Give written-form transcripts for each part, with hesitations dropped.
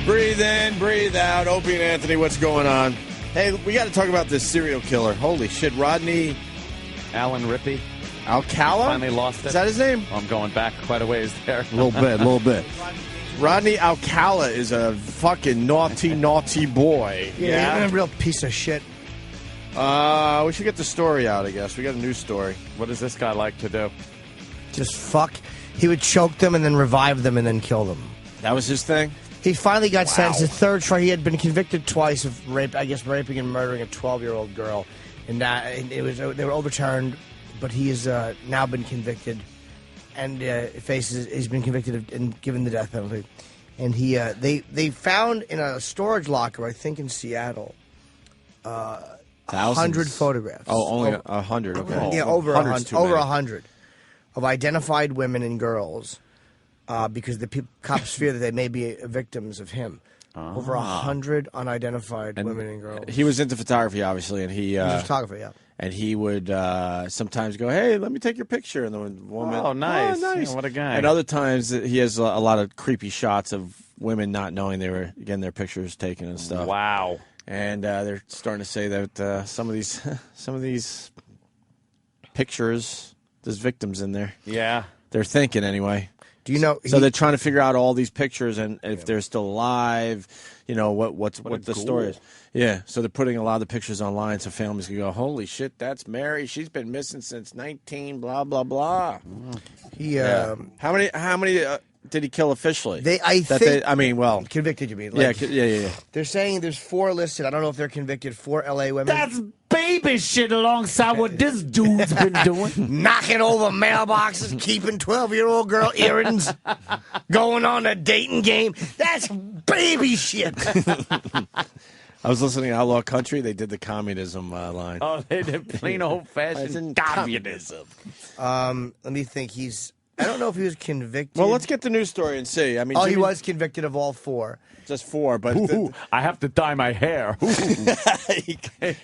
Breathe in, breathe out. Opie and Anthony, what's going on? Hey, we got to talk about this serial killer. Holy shit, Rodney Alan Rippey. Alcala? Finally lost it. Is that his name? I'm going back quite a ways there. A little bit. Rodney Alcala is a fucking naughty boy. Yeah, he's a real piece of shit. We should get the story out, I guess. We got a news story. What does this guy like to do? Just fuck. He would choke them and then revive them and then kill them. That was his thing? He finally got sentenced his third trial. He had been convicted twice of rape, I guess raping and murdering a 12-year-old girl. And they were overturned, but he has now been convicted. And he's been convicted and given the death penalty. And they found in a storage locker, I think in Seattle, 100 photographs. Oh, only 100. Okay. Yeah, over 100 of identified women and girls, because the cops fear that they may be victims of him. Over 100 unidentified women and girls. He was into photography, obviously, and he was a photographer, yeah. And he would sometimes go, "Hey, let me take your picture," and the woman, "Oh, nice, nice, yeah, what a guy!" And other times he has a lot of creepy shots of women not knowing they were getting their pictures taken and stuff. Wow. And they're starting to say that some of these pictures, there's victims in there. Yeah, they're thinking anyway. Do you know? So they're trying to figure out all these pictures and if they're still alive. You know what the story is. Yeah. So they're putting a lot of the pictures online so families can go, "Holy shit, that's Mary. She's been missing since 19 blah blah blah." How many did he kill officially? Convicted, you mean? Like, yeah. They're saying there's 4 listed. I don't know if they're convicted. 4 L.A. women. That's baby shit alongside what this dude's been doing. Knocking over mailboxes, keeping 12-year-old girl earrings, going on a dating game. That's baby shit. I was listening to Outlaw Country. They did the communism line. Oh, they did plain old-fashioned communism. Let me think. I don't know if he was convicted. Well, let's get the news story and see. I mean, he was convicted of all 4. Just 4, but I have to dye my hair.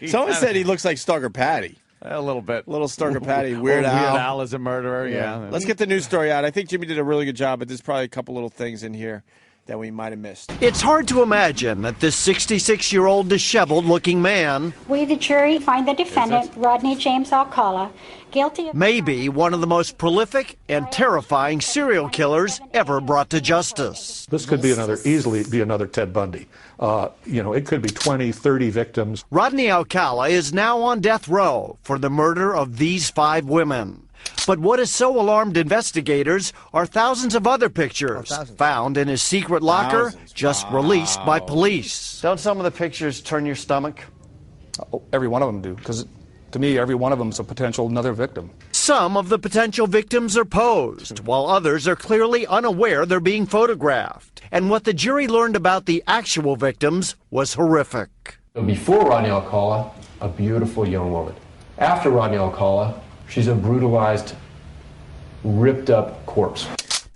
Someone said he looks like Stugger Patty. A little bit. Little Stugger Patty. Weird Al. Weird Al is a murderer, yeah. Let's get the news story out. I think Jimmy did a really good job, but there's probably a couple little things in here that we might have missed. It's hard to imagine that this 66-year-old disheveled-looking man, We, the jury, find the defendant, Rodney James Alcala, guilty of... may be one of the most prolific and terrifying serial killers ever brought to justice. This could be easily be another Ted Bundy. It could be 20, 30 victims. Rodney Alcala is now on death row for the murder of these 5 women. But what has so alarmed investigators are thousands of other pictures found in his secret locker, just released by police. Don't some of the pictures turn your stomach? Every one of them do, because to me, every one of them is a potential another victim. Some of the potential victims are posed, while others are clearly unaware they're being photographed. And what the jury learned about the actual victims was horrific. Before Rodney Alcala, a beautiful young woman. After Rodney Alcala, she's a brutalized, ripped-up corpse.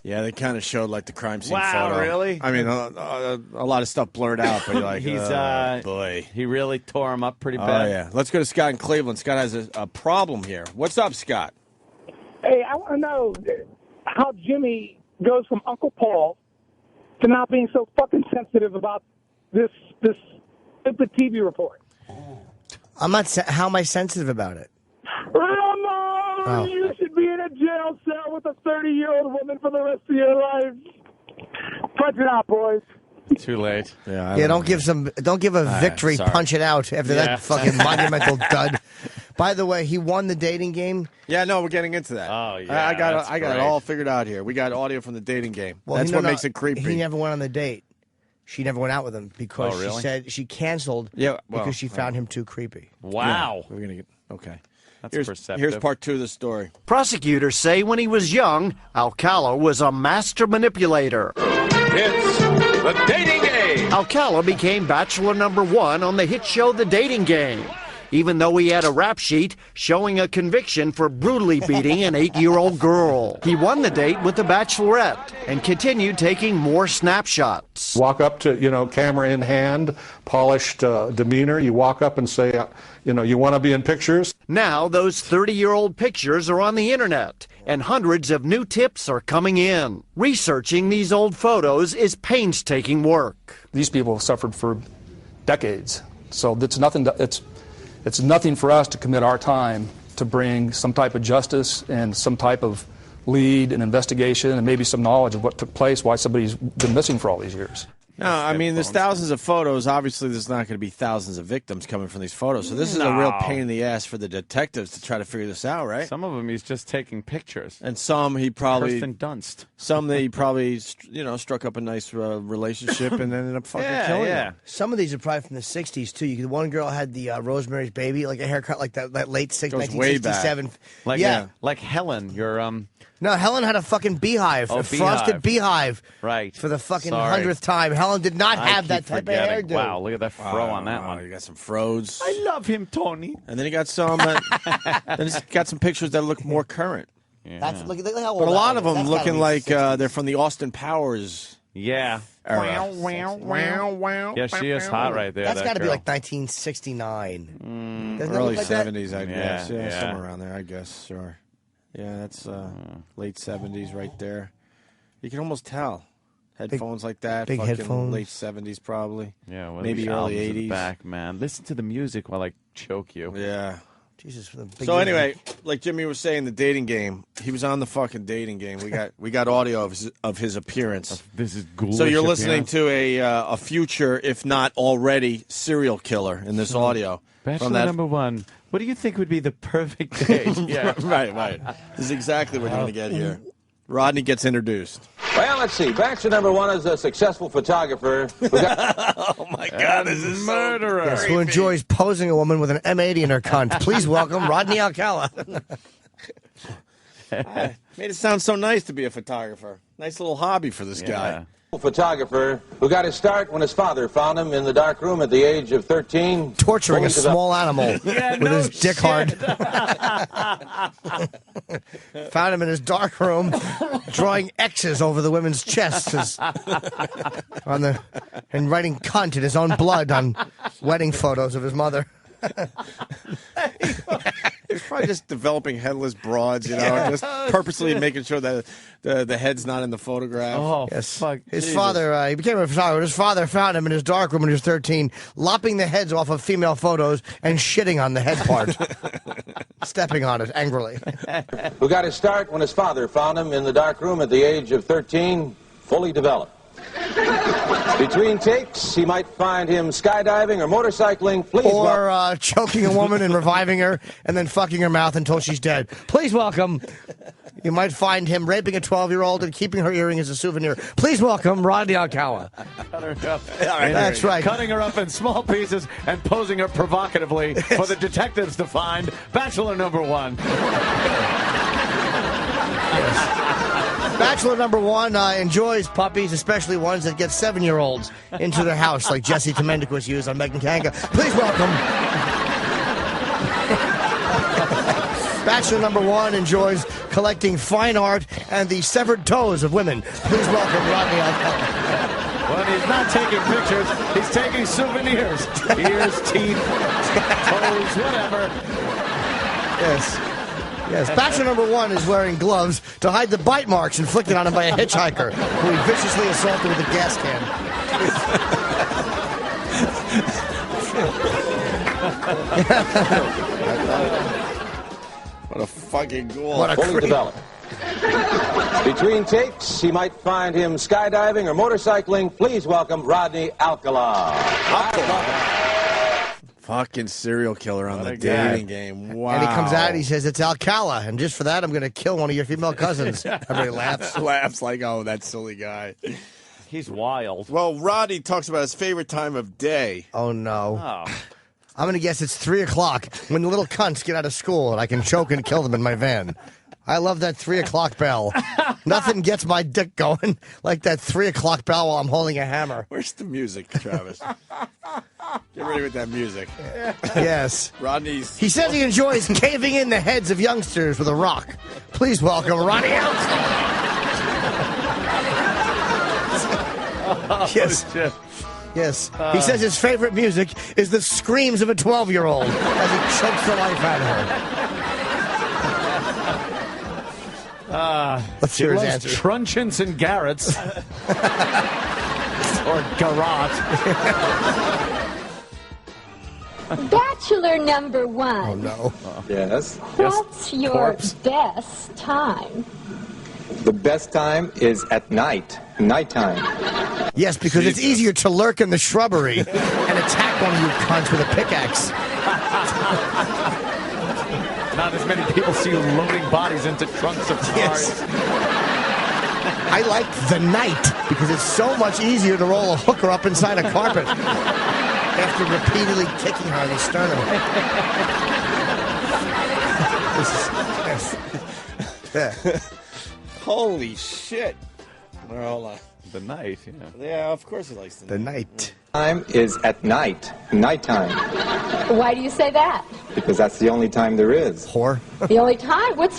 Yeah, they kind of showed like the crime scene Wow, photo. really? I mean, a lot of stuff blurred out, but you're like, oh, boy. He really tore him up pretty bad. Oh, yeah. Let's go to Scott in Cleveland. Scott has a problem here. What's up, Scott? Hey, I want to know how Jimmy goes from Uncle Paul to not being so fucking sensitive about this stupid TV report. I'm not. How am I sensitive about it? Ramon, you should be in a jail cell with a 30-year-old woman for the rest of your life. Punch it out, boys. Too late. Yeah, don't give a victory punch it out after that fucking monumental dud. By the way, he won the dating game. Yeah, no, we're getting into that. Oh, yeah. I got it all figured out here. We got audio from the dating game. Well, that's what makes it creepy. He never went on the date. She never went out with him because she said she canceled because she found him too creepy. Wow. Yeah, we're gonna get okay. That's perceptive. Here's part 2 of the story. Prosecutors say when he was young, Alcala was a master manipulator. It's the dating game. Alcala became bachelor number 1 on the hit show The Dating Game. even though he had a rap sheet showing a conviction for brutally beating an 8-year-old girl. He won the date with the Bachelorette and continued taking more snapshots. Walk up to, camera in hand, polished demeanor. You walk up and say, you want to be in pictures? Now those 30-year-old pictures are on the internet, and hundreds of new tips are coming in. Researching these old photos is painstaking work. These people have suffered for decades, so it's nothing for us to commit our time to bring some type of justice and some type of lead and investigation and maybe some knowledge of what took place, why somebody's been missing for all these years. No, I mean, there's thousands of photos. Obviously, there's not going to be thousands of victims coming from these photos. So this is a real pain in the ass for the detectives to try to figure this out, right? Some of them he's just taking pictures. And some he probably... Kirsten Dunst. Some that he probably, struck up a nice relationship and ended up fucking killing them. Some of these are probably from the 60s, too. The one girl had the Rosemary's Baby, like a haircut like that late 1967. Like Helen, your... No, Helen had a fucking beehive, a frosted beehive. Right. For the fucking 100th time. Helen did not have that type of hairdo. Wow, look at that fro on that one. You got some fros. I love him, Tony. And then he got some. Then he's got some pictures that look more current. Yeah. Look how old but a lot of them looking like they're from the Austin Powers. Yeah. Era. Yeah, she is hot right there. That's got to be like 1969. Early like 70s, I guess. Yeah, somewhere around there, I guess. Sure. Yeah, that's late 70s right there. You can almost tell. Headphones like that. Big fucking headphones. Late 70s probably. Yeah, well, maybe early 80s. Back, man. Listen to the music while I choke you. Yeah. Jesus. For the big So anyway, like Jimmy was saying, the dating game. He was on the fucking dating game. We got audio of his appearance. This is ghoulish. So you're listening to a future, if not already, serial killer in this audio. Bachelor number one. What do you think would be the perfect date? Yeah, right. This is exactly what you're going to get here. Rodney gets introduced. Well, let's see. Bachelor number one is a successful photographer. Oh, my God. This is murderer. Yes, who enjoys posing a woman with an M80 in her cunt. Please welcome Rodney Alcala. Made it sound so nice to be a photographer. Nice little hobby for this guy. Photographer who got his start when his father found him in the dark room at the age of 13. Torturing a small animal with his dick hard. Found him in his dark room drawing X's over the women's chests and writing cunt in his own blood on wedding photos of his mother. He's probably just developing headless broads, just purposely making sure that the head's not in the photograph. Oh, yes. fuck. His father, he became a photographer. His father found him in his dark room when he was 13, lopping the heads off of female photos and shitting on the head part. Stepping on it angrily. Who got his start when his father found him in the dark room at the age of 13, fully developed. Between takes, he might find him skydiving or motorcycling. Please or choking a woman and reviving her and then fucking her mouth until she's dead. Please welcome. You might find him raping a 12-year-old and keeping her earring as a souvenir. Please welcome Rodney Alcala. That's right. Cutting her up in small pieces and posing her provocatively for the detectives to find. Bachelor number one. Bachelor number one enjoys puppies, especially ones that get 7-year-olds into their house, like Jesse Temendicus used on Megan Kanga. Please welcome. Bachelor number one enjoys collecting fine art and the severed toes of women. Please welcome Rodney Alcala. When he's not taking pictures, he's taking souvenirs. Ears, teeth, toes, whatever. Yes, Bachelor number one is wearing gloves to hide the bite marks inflicted on him by a hitchhiker who he viciously assaulted with a gas can. What a fucking ghoul. What a fully developed. Between takes, he might find him skydiving or motorcycling. Please welcome Rodney Alcala. Fucking serial killer on the dating game. Wow. And he comes out and he says, it's Alcala. And just for that, I'm going to kill one of your female cousins. Everybody laughs. Laughs like, oh, that silly guy. He's wild. Well, Rodney talks about his favorite time of day. Oh, no. Oh. I'm going to guess it's 3 o'clock when the little cunts get out of school and I can choke and kill them in my van. I love that 3 o'clock bell. Nothing gets my dick going like that 3 o'clock bell while I'm holding a hammer. Where's the music, Travis? Get ready with that music. Yes. Rodney's. He says he enjoys caving in the heads of youngsters with a rock. Please welcome Rodney Yes. Yes. He says his favorite music is the screams of a 12-year-old as he chokes the life out of her. Let's hear his answer. Truncheons and Garrett's. Or garrote. Bachelor number one. Oh, no. Yes. What's your best time? The best time is at night. Nighttime. Yes, because it's easier to lurk in the shrubbery and attack one of you cunts with a pickaxe. Not as many people see you loading bodies into trunks of cars. Yes. I like the night because it's so much easier to roll a hooker up inside a carpet after repeatedly kicking her in the sternum. Holy shit. All right, hold on. The night, yeah. Yeah, of course he likes the night. Time is at night. Nighttime. Why do you say that? Because that's the only time there is. Whore. The only time? What's